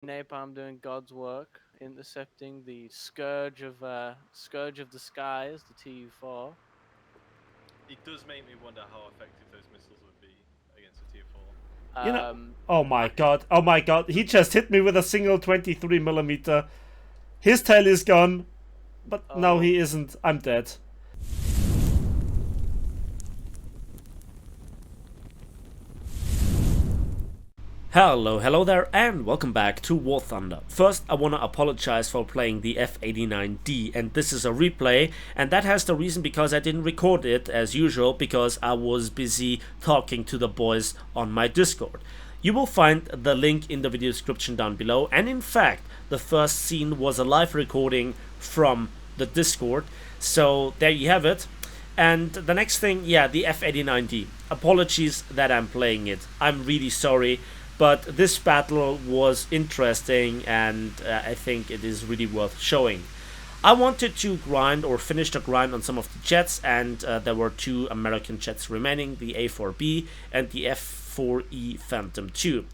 Napalm doing God's work, intercepting the scourge of the skies, the Tu-4. It does make me wonder how effective those missiles would be against a tier 4. You know. Um, Oh my I, god. Oh my god. He just hit me with a single 23 millimeter. His tail is gone. But no, oh, he isn't. I'm dead. Hello there, and welcome back to War Thunder. First, I want to apologize for playing the F-89D, and this is a replay, and that has the reason because I didn't record it as usual because I was busy talking to the boys on my Discord. You will find the link in the video description down below, and in fact, the first scene was a live recording from the Discord, so there you have it. And the next thing, yeah, the F-89D. Apologies that I'm playing it. I'm really sorry. But this battle was interesting, and I think it is really worth showing. I wanted to grind or finish the grind on some of the jets, and there were two American jets remaining, the A4B and the F4E Phantom II.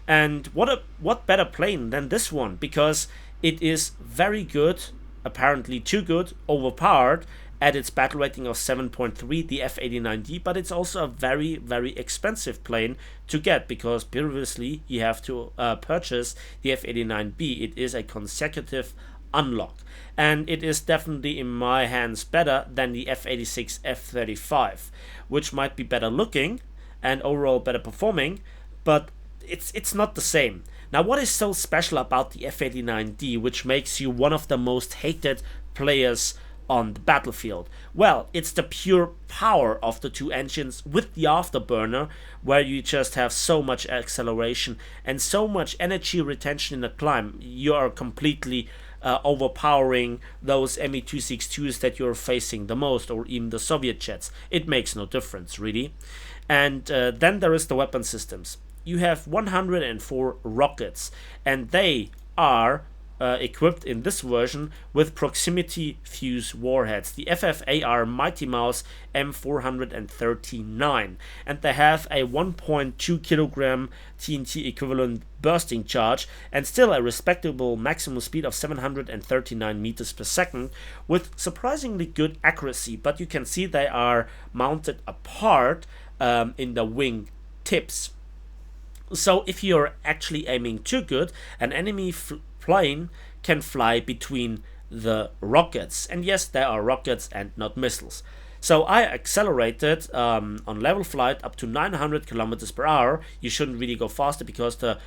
And what better plane than this one, because it is very good, apparently too good, overpowered, at its battle rating of 7.3, the F-89D, but it's also a very, very expensive plane to get because previously you have to purchase the F-89B. It is a consecutive unlock, and it is definitely in my hands better than the F-86 F-35, which might be better looking and overall better performing, but it's not the same. Now, what is so special about the F-89D, which makes you one of the most hated players on the battlefield? Well, it's the pure power of the two engines with the afterburner, where you just have so much acceleration and so much energy retention in the climb. You are completely overpowering those Me-262s that you're facing the most, or even the Soviet jets. It makes no difference, really. And then there is the weapon systems. You have 104 rockets, and they are equipped in this version with proximity fuse warheads, the FFAR Mighty Mouse M439, and they have a 1.2 kilogram TNT equivalent bursting charge and still a respectable maximum speed of 739 meters per second with surprisingly good accuracy, but you can see they are mounted apart in the wing tips. So if you're actually aiming too good, an enemy plane can fly between the rockets. And yes, there are rockets and not missiles. So I accelerated on level flight up to 900 kilometers per hour. You shouldn't really go faster because the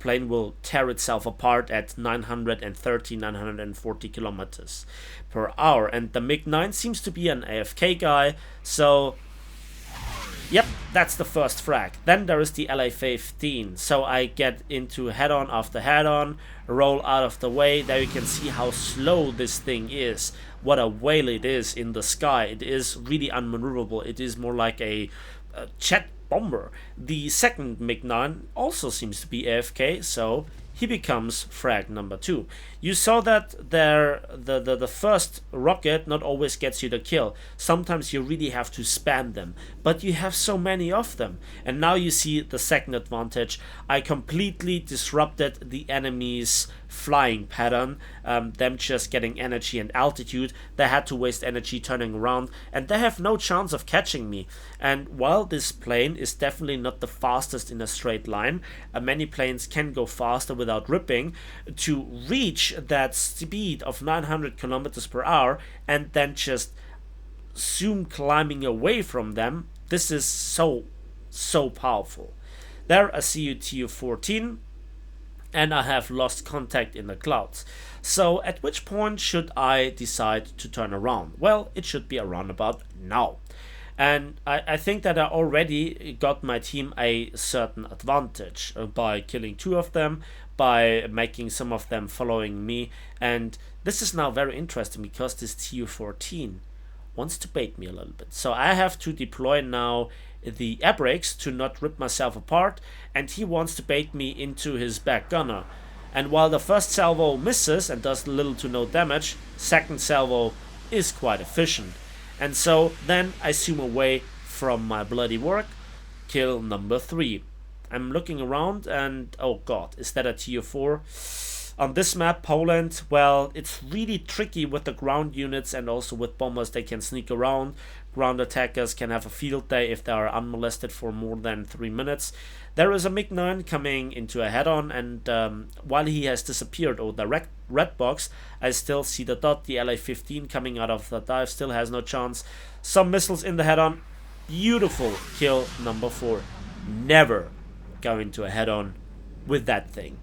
plane will tear itself apart at 930, 940 kilometers per hour. And the MiG-9 seems to be an AFK guy, so yep, that's the first frag. Then there is the LA-15. So I get into head-on after head-on, roll out of the way. There you can see how slow this thing is. What a whale it is in the sky. It is really unmaneuverable. It is more like a jet bomber. The second MiG-9 also seems to be AFK, so he becomes frag number 2. You saw that the first rocket not always gets you the kill. Sometimes you really have to spam them, but you have so many of them. And now you see the second advantage. I completely disrupted the enemy's flying pattern, them just getting energy and altitude. They had to waste energy turning around, and they have no chance of catching me. And while this plane is definitely not the fastest in a straight line, many planes can go faster without ripping, to reach that speed of 900 kilometers per hour and then just zoom climbing away from them, this is so powerful. There I see you Tu-14, and I have lost contact in the clouds. So at which point should I decide to turn around? Well, it should be around about now. And I think that I already got my team a certain advantage by killing 2 of them, by making some of them following me. And this is now very interesting because this Tu-14 wants to bait me a little bit. So I have to deploy now the air brakes to not rip myself apart, and he wants to bait me into his back gunner. And while the first salvo misses and does little to no damage, second salvo is quite efficient. And so then I zoom away from my bloody work, kill number 3. I'm looking around and, oh god, is that a TU4? On this map, Poland, well, it's really tricky with the ground units and also with bombers. They can sneak around. Ground attackers can have a field day if they are unmolested for more than 3 minutes. There is a MiG-9 coming into a head-on, and while he has disappeared over the red box, I still see the dot. The LA-15 coming out of the dive still has no chance. Some missiles in the head-on. Beautiful kill number 4. Never go into a head-on with that thing.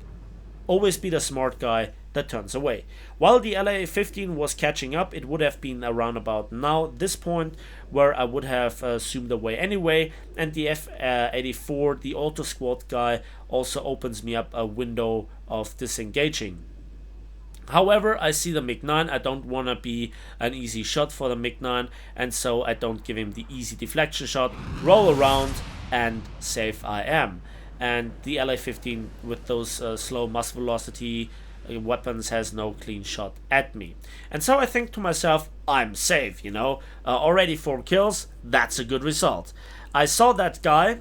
Always be the smart guy that turns away. While the LA-15 was catching up, it would have been around about now this point where I would have zoomed away anyway, and the F-84, the auto squad guy, also opens me up a window of disengaging. However, I see the MiG-9. I don't want to be an easy shot for the MiG-9, and so I don't give him the easy deflection shot. Roll around, and safe I am. And the LA-15 with those slow mass velocity weapons has no clean shot at me. And so I think to myself, I'm safe, you know. Already 4 kills, that's a good result. I saw that guy,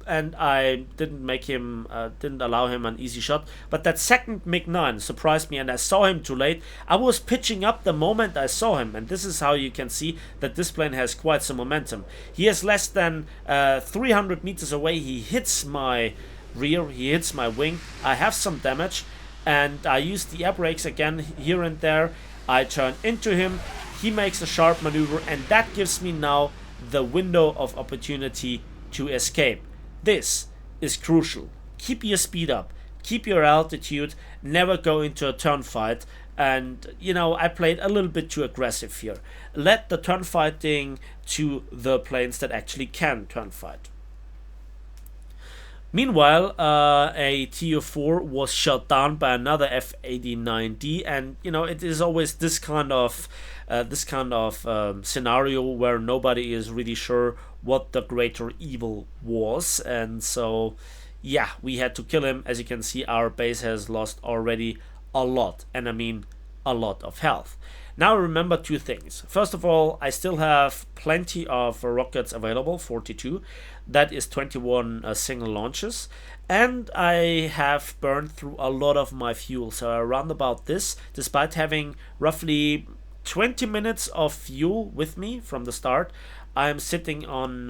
and I didn't allow him an easy shot. But that second MiG-9 surprised me, and I saw him too late. I was pitching up the moment I saw him, and this is how you can see that this plane has quite some momentum. He is less than 300 meters away. He hits my rear, he hits my wing. I have some damage, and I use the air brakes again here and there. I turn into him. He makes a sharp maneuver, and that gives me now the window of opportunity to escape. This is crucial. Keep your speed up, keep your altitude, never go into a turn fight. And, you know, I played a little bit too aggressive here. Let the turn fighting to the planes that actually can turn fight. Meanwhile, a TU4 was shot down by another F-89D, and you know it is always this kind of scenario where nobody is really sure what the greater evil was, and so yeah, we had to kill him. As you can see, our base has lost already a lot, and I mean a lot of health. Now remember 2 things. First of all, I still have plenty of rockets available, 42. That is 21 single launches. And I have burned through a lot of my fuel. So around about this, despite having roughly 20 minutes of fuel with me from the start, I'm sitting on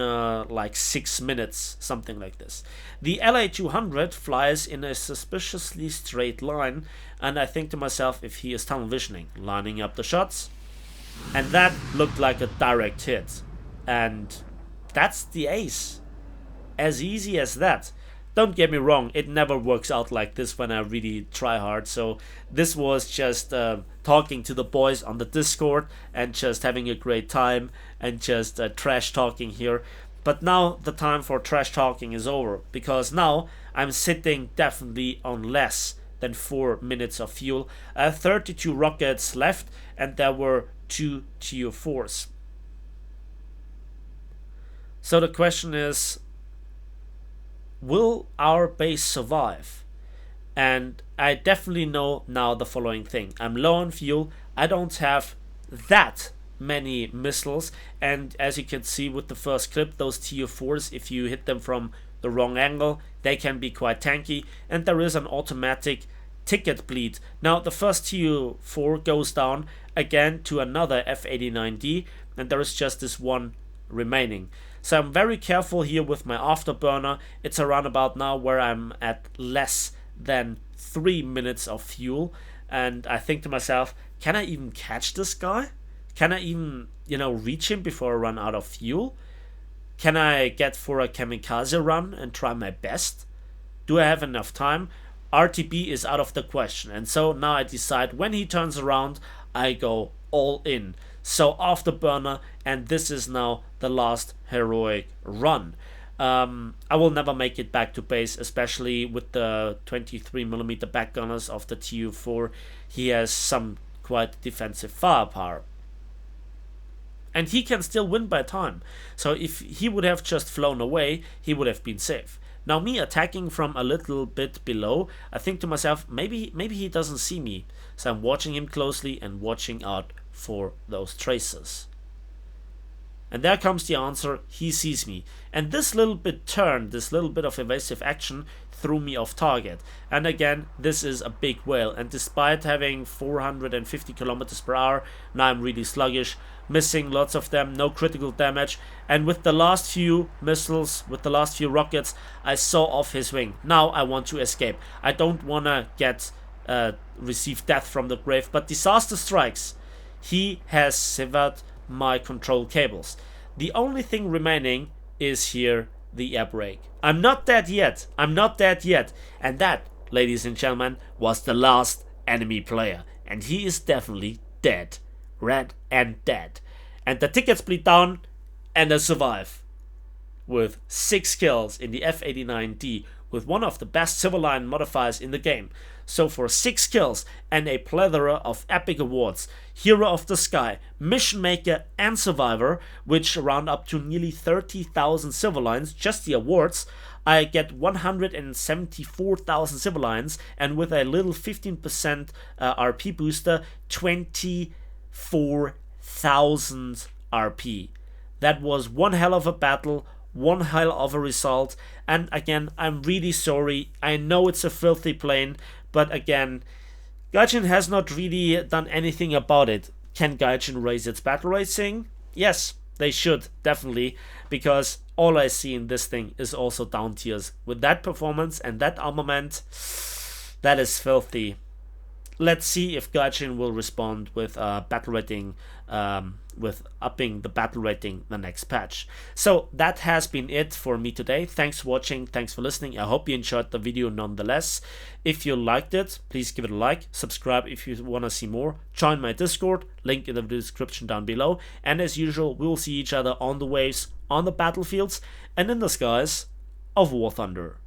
like 6 minutes, something like this. The LA-200 flies in a suspiciously straight line, and I think to myself, if he is tunnel visioning, lining up the shots, and that looked like a direct hit. And that's the ace. As easy as that. Don't get me wrong, it never works out like this when I really try hard. So this was just talking to the boys on the Discord and just having a great time and just trash talking here. But now the time for trash talking is over, because now I'm sitting definitely on less than 4 minutes of fuel. 32 rockets left, and there were 2 TU4s. So the question is, will our base survive? And I definitely know now the following thing. I'm low on fuel. I don't have that many missiles. And as you can see with the first clip, those TU4s, if you hit them from the wrong angle, they can be quite tanky. And there is an automatic ticket bleed. Now the first TU4 goes down again to another F-89D. And there is just this one remaining. So I'm very careful here with my afterburner. It's around about now where I'm at less than 3 minutes of fuel. And I think to myself, can I even catch this guy? Can I even, reach him before I run out of fuel? Can I get for a kamikaze run and try my best? Do I have enough time? RTB is out of the question. And so now I decide when he turns around, I go all in. So afterburner, and this is now the last heroic run. I will never make it back to base, especially with the 23mm backgunners of the TU4. He has some quite defensive firepower. And he can still win by time. So if he would have just flown away, he would have been safe. Now me attacking from a little bit below, I think to myself, maybe he doesn't see me. So I'm watching him closely and watching out for those traces. And there comes the answer, he sees me. And this little bit turn, this little bit of evasive action threw me off target. And again, this is a big whale. And despite having 450 kilometers per hour, now I'm really sluggish, missing lots of them, no critical damage. And with the last few missiles, with the last few rockets, I saw off his wing. Now I want to escape. I don't want to receive death from the grave, but disaster strikes. He has severed my control cables. The only thing remaining is here the air brake. I'm not dead yet. I'm not dead yet. And that, ladies and gentlemen, was the last enemy player. And he is definitely dead. Red and dead. And the tickets bleed down and I survive. With 6 kills in the F-89D, with one of the best civil line modifiers in the game. So for 6 kills and a plethora of epic awards, Hero of the Sky, Mission Maker and Survivor, which round up to nearly 30,000 civil lines, just the awards, I get 174,000 civil lines, and with a little 15% RP booster, 24,000 RP. That was one hell of a battle, one hell of a result, and again, I'm really sorry. I know it's a filthy plane, but again, Gaijin has not really done anything about it. Can Gaijin raise its battle rating? Yes, they should, definitely, because all I see in this thing is also down tiers. With that performance and that armament, that is filthy. Let's see if Gaijin will respond with battle rating, with upping the battle rating the next patch. So that has been it for me today. Thanks for watching, thanks for listening. I hope you enjoyed the video nonetheless. If you liked it, please give it a like, subscribe if you want to see more, join my Discord, link in the description down below, and as usual, we will see each other on the waves, on the battlefields, and in the skies of War Thunder.